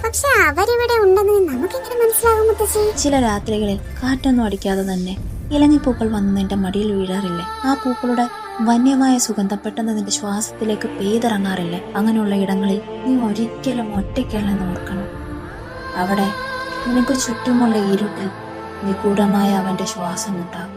പക്ഷെ അവരിവിടെ ഉണ്ടെന്ന് നമുക്കെങ്ങനെ മനസ്സിലാകും മുത്തശ്ശി? ചില രാത്രികളിൽ കാറ്റൊന്നും അടിക്കാതെ തന്നെ ഇലഞ്ഞിപ്പൂക്കൾ വന്ന് നിന്റെ മടിയിൽ വീഴാറില്ലേ? ആ പൂക്കളുടെ വന്യമായ സുഗന്ധം പെട്ടെന്ന് നിന്റെ ശ്വാസത്തിലേക്ക് പെയ്തിറങ്ങാറില്ലേ? അങ്ങനെയുള്ള ഇടങ്ങളിൽ നീ ഒരിക്കലും ഒറ്റയ്ക്കല്ലെന്ന് ഓർക്കണം. അവിടെ നിനക്ക് ചുറ്റുമുള്ള ഇരുട്ടിൽ നിഗൂഢമായ അവന്റെ ശ്വാസം ഉണ്ടാകും.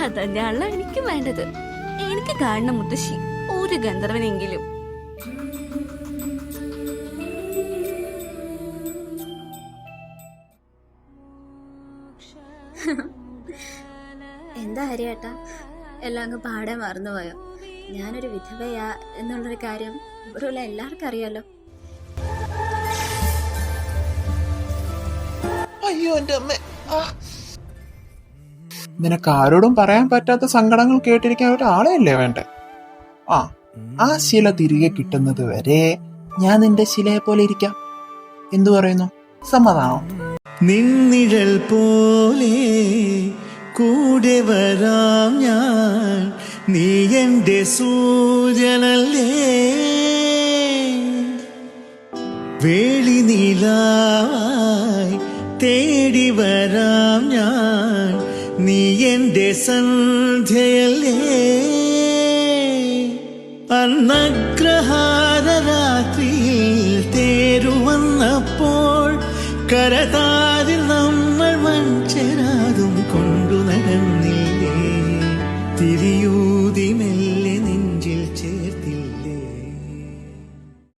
അതന്നെയാണല്ലോ എനിക്ക് വേണ്ടത്. എനിക്ക് കാണണം മുത്തശ്ശി, ഒരു ഗന്ധർവനെങ്കിലും. എന്താ ഹരിയേട്ടാ, എല്ലാം അങ്ങ് പാടെ മറന്നുപോയോ? ഞാനൊരു വിധവയാ എന്നുള്ളൊരു കാര്യം ഇവിടെയുള്ള എല്ലാവർക്കും അറിയാലോ. അയ്യോ എന്റെ അമ്മ, നിനക്ക് ആരോടും പറയാൻ പറ്റാത്ത സങ്കടങ്ങൾ കേട്ടിരിക്കാൻ ഒരാളെയല്ലേ വേണ്ടേ? ആ ശില തിരികെ കിട്ടുന്നത് വരെ ഞാൻ നിന്റെ ശിലയെ പോലെ ഇരിക്കാം. എന്തു പറയുന്നു? സമ്മതാണോ? നിന്നിഴൽ പോലെ കൂടെ വരാം ഞാൻ, നീ എന്റെ സൂര്യനല്ലേ. വേളി നീലായി തേടി വരാം ഞാൻ, നീ എന്റെ സന്ധ്യയല്ലേ. അന്നഗ്രഹാര രാത്രിയിൽ തേരുവന്നപ്പോൾ കരതാരിൽ നമ്മൾ മൺചെരാതും കൊണ്ടു നടന്നില്ലേ. തിരിയൂതിമേ